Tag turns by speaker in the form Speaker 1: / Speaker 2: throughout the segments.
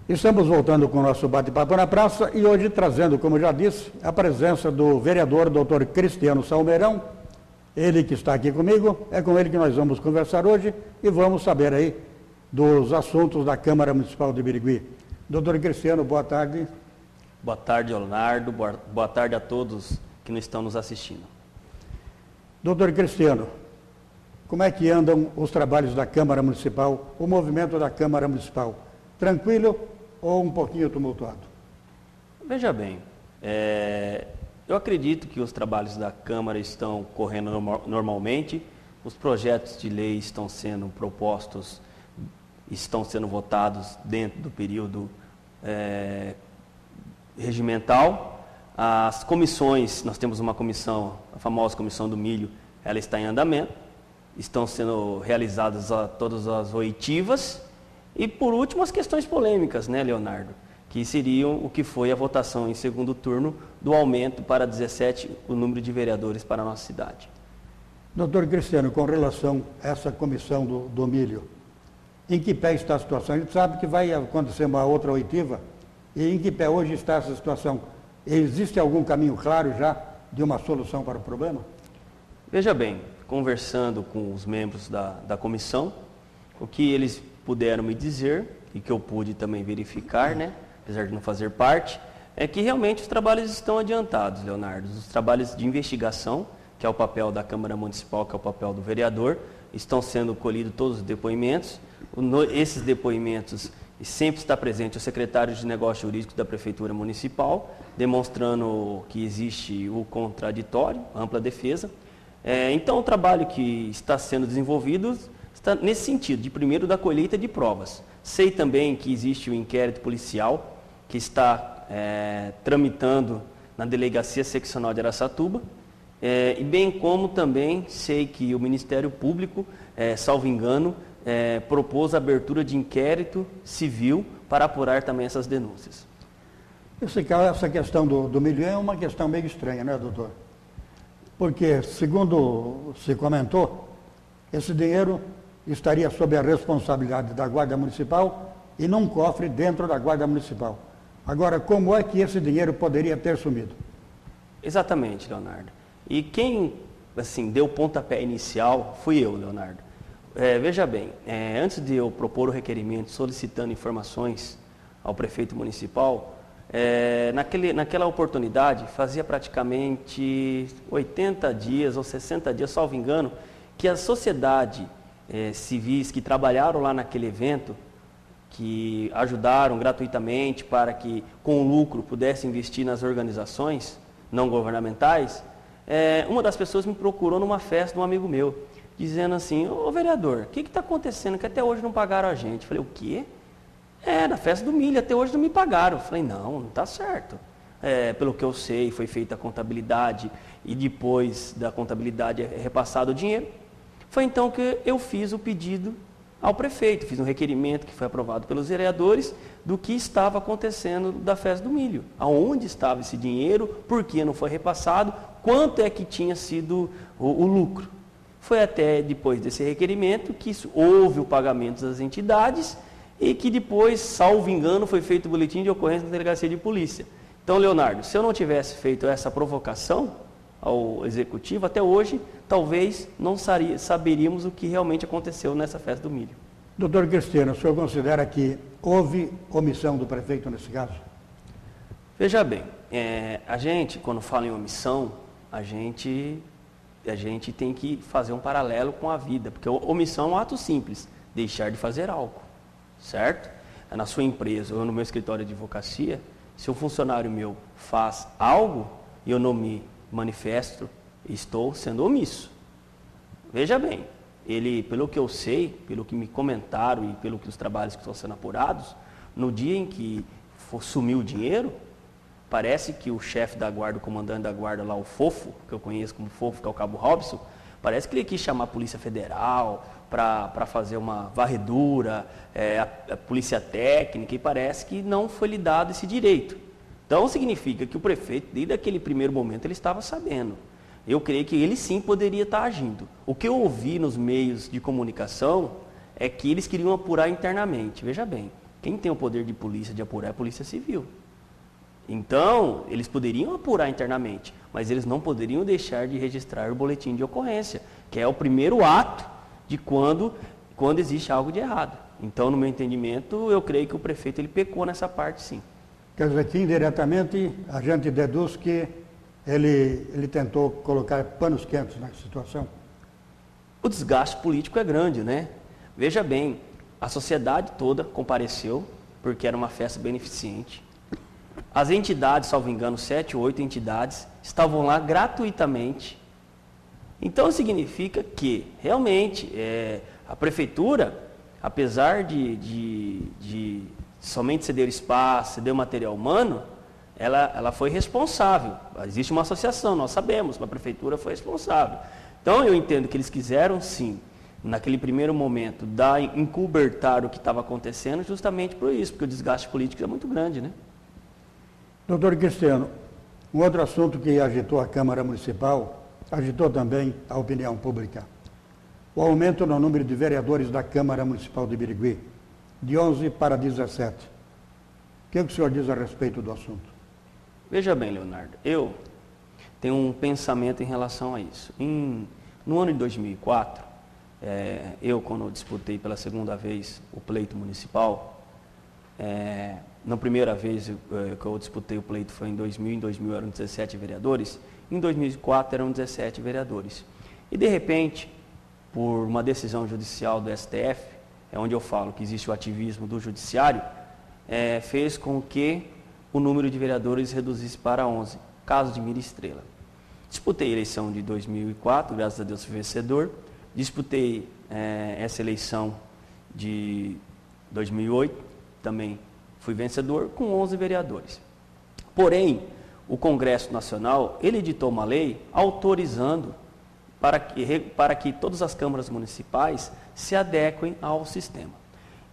Speaker 1: Estamos voltando com o nosso bate-papo na praça e hoje trazendo, como já disse, a presença do vereador Dr. Cristiano Salmeirão, ele que está aqui comigo, é com ele que nós vamos conversar hoje e vamos saber aí dos assuntos da Câmara Municipal de Birigui. Dr. Cristiano, boa tarde.
Speaker 2: Boa tarde, Leonardo. Boa tarde a todos que nos estão nos assistindo.
Speaker 1: Dr. Cristiano, como é que andam os trabalhos da Câmara Municipal, o movimento da Câmara Municipal? Tranquilo ou um pouquinho tumultuado?
Speaker 2: Veja bem, eu acredito que os trabalhos da Câmara estão correndo normalmente, os projetos de lei estão sendo propostos, estão sendo votados dentro do período regimental. As comissões, nós temos uma comissão, a famosa Comissão do Milho, ela está em andamento, estão sendo realizadas todas as oitivas. E, por último, as questões polêmicas, né, Leonardo? Que seriam o que foi a votação em segundo turno do aumento para 17 o número de vereadores para a nossa cidade.
Speaker 1: Doutor Cristiano, com relação a essa comissão do milho, em que pé está a situação? A gente sabe que vai acontecer uma outra oitiva, e em que pé hoje está essa situação? Existe algum caminho claro já de uma solução para o problema?
Speaker 2: Veja bem, conversando com os membros da comissão, o que eles puderam me dizer, e que eu pude também verificar, né, apesar de não fazer parte, é que realmente os trabalhos estão adiantados, Leonardo. Os trabalhos de investigação, que é o papel da Câmara Municipal, que é o papel do vereador, estão sendo colhidos todos os depoimentos. Esses depoimentos sempre está presente o secretário de Negócios Jurídicos da Prefeitura Municipal, demonstrando que existe o contraditório, a ampla defesa. Então, o trabalho que está sendo desenvolvido está nesse sentido, de primeiro da colheita de provas. Sei também que existe o inquérito policial que está tramitando na Delegacia Seccional de Araçatuba, e bem como também sei que o Ministério Público, salvo engano, propôs a abertura de inquérito civil para apurar também essas denúncias.
Speaker 1: Essa questão do milho é uma questão meio estranha, né, doutor? Porque, segundo se comentou, esse dinheiro estaria sob a responsabilidade da Guarda Municipal e num cofre dentro da Guarda Municipal. Agora, como é que esse dinheiro poderia ter sumido?
Speaker 2: Exatamente, Leonardo. E quem, deu o pontapé inicial fui eu, Leonardo. Veja bem, antes de eu propor o requerimento solicitando informações ao prefeito municipal, naquela oportunidade, fazia praticamente 80 dias ou 60 dias, salvo engano, que a sociedade civis que trabalharam lá naquele evento, que ajudaram gratuitamente para que com o lucro pudesse investir nas organizações não governamentais, uma das pessoas me procurou numa festa de um amigo meu, dizendo assim: ô vereador, o que está acontecendo que até hoje não pagaram a gente? Eu falei: o quê? Na festa do milho, até hoje não me pagaram. Eu falei: não está certo. Pelo que eu sei, foi feita a contabilidade e depois da contabilidade é repassado o dinheiro. Foi então que eu fiz o pedido ao prefeito, fiz um requerimento que foi aprovado pelos vereadores do que estava acontecendo da festa do milho, aonde estava esse dinheiro, por que não foi repassado, quanto é que tinha sido o lucro. Foi até depois desse requerimento que houve o pagamento das entidades e que depois, salvo engano, foi feito o boletim de ocorrência na delegacia de polícia. Então, Leonardo, se eu não tivesse feito essa provocação ao executivo, até hoje, talvez não saberíamos o que realmente aconteceu nessa festa do milho.
Speaker 1: Doutor Cristiano, o senhor considera que houve omissão do prefeito nesse caso?
Speaker 2: Veja bem, a gente, quando fala em omissão, a gente tem que fazer um paralelo com a vida, porque omissão é um ato simples, deixar de fazer algo, certo? Na sua empresa ou no meu escritório de advocacia, se um funcionário meu faz algo e eu não me manifesto, estou sendo omisso. Veja bem, ele, pelo que eu sei, pelo que me comentaram e pelo que os trabalhos que estão sendo apurados, no dia em que sumiu o dinheiro, parece que o chefe da guarda, o comandante da guarda lá, o Fofo, que eu conheço como Fofo, que é o Cabo Robson, parece que ele quis chamar a Polícia Federal para fazer uma varredura, a Polícia Técnica, e parece que não foi lhe dado esse direito. Então, significa que o prefeito, desde aquele primeiro momento, ele estava sabendo. Eu creio que ele sim poderia estar agindo. O que eu ouvi nos meios de comunicação é que eles queriam apurar internamente. Veja bem, quem tem o poder de polícia de apurar é a Polícia Civil. Então, eles poderiam apurar internamente, mas eles não poderiam deixar de registrar o boletim de ocorrência, que é o primeiro ato de quando existe algo de errado. Então, no meu entendimento, eu creio que o prefeito ele pecou nessa parte, sim.
Speaker 1: Quer dizer que, indiretamente, a gente deduz que ele tentou colocar panos quentes na situação?
Speaker 2: O desgaste político é grande, né? Veja bem, a sociedade toda compareceu, porque era uma festa beneficente. As entidades, salvo engano, 7 ou 8 entidades, estavam lá gratuitamente. Então, significa que, realmente, a prefeitura, apesar de somente ceder espaço, ceder o material humano, ela foi responsável. Existe uma associação, nós sabemos, mas a prefeitura foi responsável. Então, eu entendo que eles quiseram, sim, naquele primeiro momento, encobertar o que estava acontecendo, justamente por isso, porque o desgaste político é muito grande, né?
Speaker 1: Doutor Cristiano, um outro assunto que agitou a Câmara Municipal, agitou também a opinião pública. O aumento no número de vereadores da Câmara Municipal de Birigui, de 11 para 17. O que o senhor diz a respeito do assunto?
Speaker 2: Veja bem, Leonardo, eu tenho um pensamento em relação a isso. No ano de 2004, quando disputei pela segunda vez o pleito municipal, na primeira vez que eu disputei o pleito foi em 2000 eram 17 vereadores, em 2004 eram 17 vereadores. E de repente, por uma decisão judicial do STF, é onde eu falo que existe o ativismo do judiciário, fez com que o número de vereadores reduzisse para 11, caso de Mira Estrela. Disputei a eleição de 2004, graças a Deus fui vencedor. Disputei essa eleição de 2008, também fui vencedor, com 11 vereadores. Porém, o Congresso Nacional, ele editou uma lei autorizando para que todas as câmaras municipais se adequem ao sistema.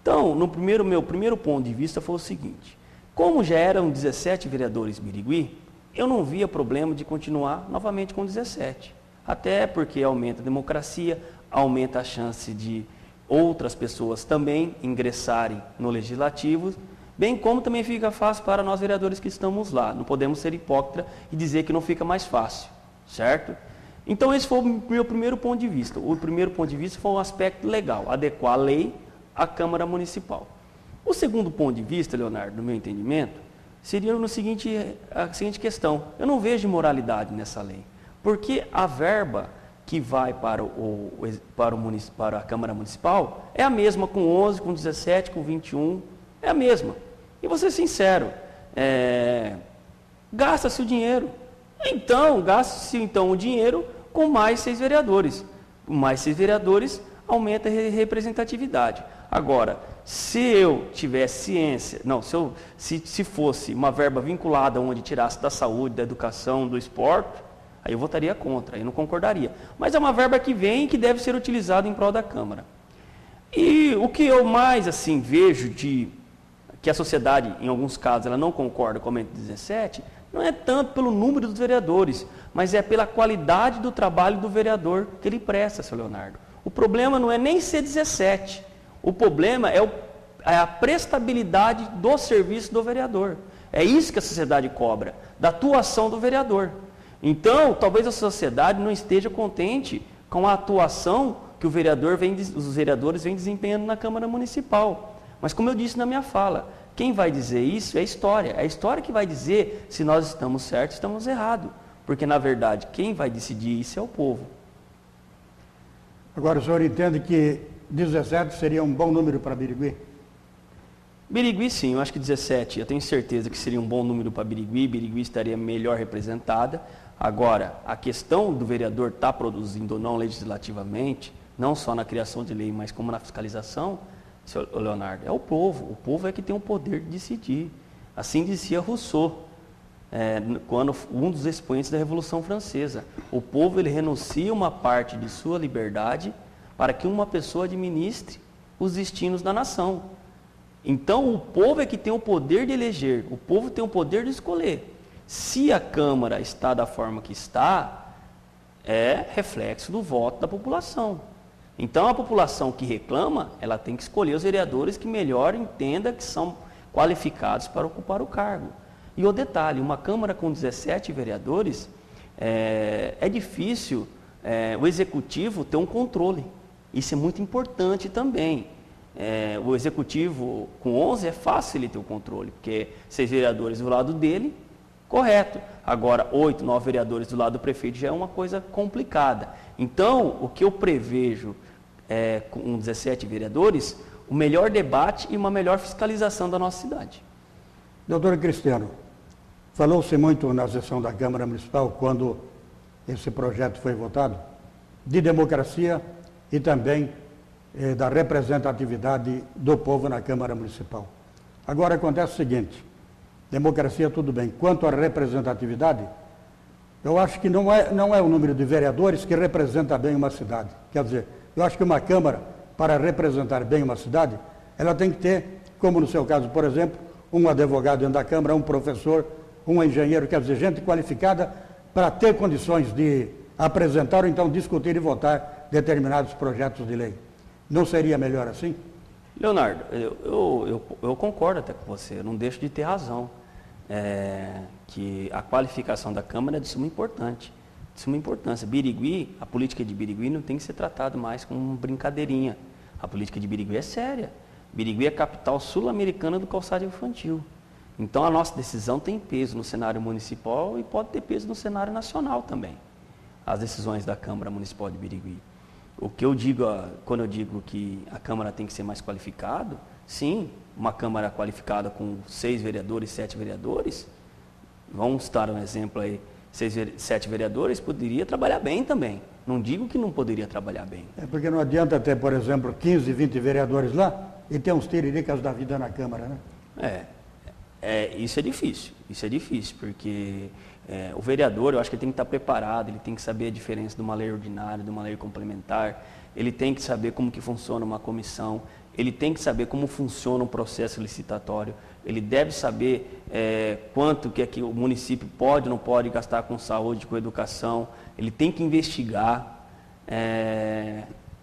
Speaker 2: Então, meu primeiro ponto de vista foi o seguinte: como já eram 17 vereadores em Birigui, eu não via problema de continuar novamente com 17. Até porque aumenta a democracia, aumenta a chance de outras pessoas também ingressarem no legislativo, bem como também fica fácil para nós vereadores que estamos lá. Não podemos ser hipócritas e dizer que não fica mais fácil, certo? Então esse foi o meu primeiro ponto de vista. O primeiro ponto de vista foi um aspecto legal, adequar a lei à Câmara Municipal. O segundo ponto de vista, Leonardo, no meu entendiment, seria a seguinte questão: eu não vejo imoralidade nessa lei, porque a verba que vai para a Câmara Municipal é a mesma com 11, com 17, com 21, é a mesma. E vou ser sincero, gasta-se o dinheiro. Então, gasta-se o dinheiro com mais 6 vereadores. Mais 6 vereadores aumenta a representatividade. Agora, se eu tivesse ciência, se fosse uma verba vinculada onde tirasse da saúde, da educação, do esporte, aí eu votaria contra, aí não concordaria. Mas é uma verba que vem e que deve ser utilizada em prol da Câmara. E o que eu mais vejo que a sociedade, em alguns casos, ela não concorda com o aumento de 17, não é tanto pelo número dos vereadores, mas é pela qualidade do trabalho do vereador que ele presta, seu Leonardo. O problema não é nem ser 17, o problema é a prestabilidade do serviço do vereador. É isso que a sociedade cobra, da atuação do vereador. Então, talvez a sociedade não esteja contente com a atuação que os vereadores vêm desempenhando na Câmara Municipal. Mas como eu disse na minha fala, quem vai dizer isso é a história. É a história que vai dizer se nós estamos certos ou estamos errados. Porque, na verdade, quem vai decidir isso é o povo.
Speaker 1: Agora, o senhor entende que 17 seria um bom número para Birigui?
Speaker 2: Birigui, sim, eu acho que 17. Eu tenho certeza que seria um bom número para Birigui. Birigui estaria melhor representada. Agora, a questão do vereador estar produzindo ou não legislativamente, não só na criação de lei, mas como na fiscalização, seu Leonardo, é o povo. O povo é que tem o poder de decidir. Assim dizia Rousseau, quando um dos expoentes da Revolução Francesa. O povo ele renuncia uma parte de sua liberdade para que uma pessoa administre os destinos da nação. Então, o povo é que tem o poder de eleger, o povo tem o poder de escolher. Se a Câmara está da forma que está, é reflexo do voto da população. Então a população que reclama, ela tem que escolher os vereadores que melhor entenda que são qualificados para ocupar o cargo. E o detalhe, uma Câmara com 17 vereadores, é difícil o Executivo ter um controle. Isso é muito importante também. O Executivo com 11 é fácil ele ter o controle, porque 6 vereadores do lado dele, correto. Agora, 8, 9 vereadores do lado do prefeito já é uma coisa complicada. Então, o que eu prevejo com 17 vereadores, o melhor debate e uma melhor fiscalização da nossa cidade.
Speaker 1: Doutor Cristiano, falou-se muito na sessão da Câmara Municipal, quando esse projeto foi votado, de democracia e também da representatividade do povo na Câmara Municipal. Agora acontece o seguinte, democracia tudo bem, quanto à representatividade, eu acho que não é o número de vereadores que representa bem uma cidade. Quer dizer, eu acho que uma Câmara, para representar bem uma cidade, ela tem que ter, como no seu caso, por exemplo, um advogado dentro da Câmara, um professor, um engenheiro, quer dizer, gente qualificada para ter condições de apresentar ou então discutir e votar determinados projetos de lei. Não seria melhor assim?
Speaker 2: Leonardo, eu concordo até com você, eu não deixo de ter razão. Que a qualificação da Câmara é de suma importância. Birigui, a política de Birigui não tem que ser tratada mais como uma brincadeirinha. A política de Birigui é séria. Birigui é a capital sul-americana do calçado infantil. Então a nossa decisão tem peso no cenário municipal e pode ter peso no cenário nacional também. As decisões da Câmara Municipal de Birigui. O que eu digo, quando eu digo que a Câmara tem que ser mais qualificada, sim, uma Câmara qualificada com 6 vereadores, 7 vereadores, vamos dar um exemplo aí, 7 vereadores, poderia trabalhar bem também. Não digo que não poderia trabalhar bem.
Speaker 1: Porque não adianta ter, por exemplo, 15, 20 vereadores lá e ter uns tiriricas da vida na Câmara, né?
Speaker 2: Isso é difícil, porque o vereador, eu acho que ele tem que estar preparado, ele tem que saber a diferença de uma lei ordinária, de uma lei complementar, ele tem que saber como que funciona uma comissão, ele tem que saber como funciona um processo licitatório, ele deve saber quanto que o município pode ou não pode gastar com saúde, com educação, ele tem que investigar.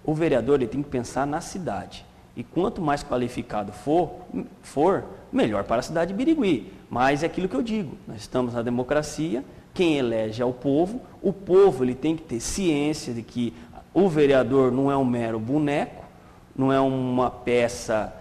Speaker 2: O vereador ele tem que pensar na cidade. E quanto mais qualificado for, melhor para a cidade de Birigui. Mas é aquilo que eu digo, nós estamos na democracia, quem elege é o povo ele tem que ter ciência de que o vereador não é um mero boneco, não é uma peça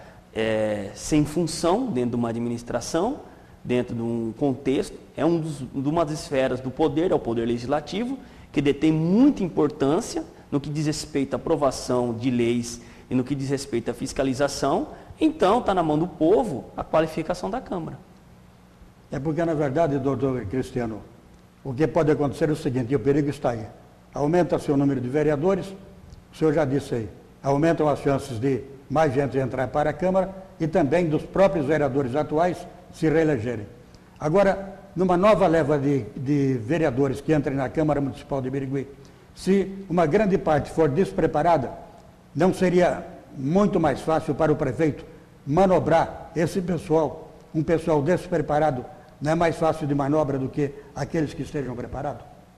Speaker 2: sem função dentro de uma administração, dentro de um contexto, de uma das esferas do poder, é o poder legislativo, que detém muita importância no que diz respeito à aprovação de leis e no que diz respeito à fiscalização. Então, está na mão do povo a qualificação da Câmara.
Speaker 1: É porque, na verdade, doutor Cristiano, o que pode acontecer é o seguinte, e o perigo está aí. Aumenta-se o número de vereadores, o senhor já disse aí, aumentam as chances de mais gente entrar para a Câmara e também dos próprios vereadores atuais se reelegerem. Agora, numa nova leva de vereadores que entrem na Câmara Municipal de Birigui, se uma grande parte for despreparada, não seria muito mais fácil para o prefeito manobrar esse pessoal, um pessoal despreparado, não é mais fácil de manobra do que aqueles que estejam preparados?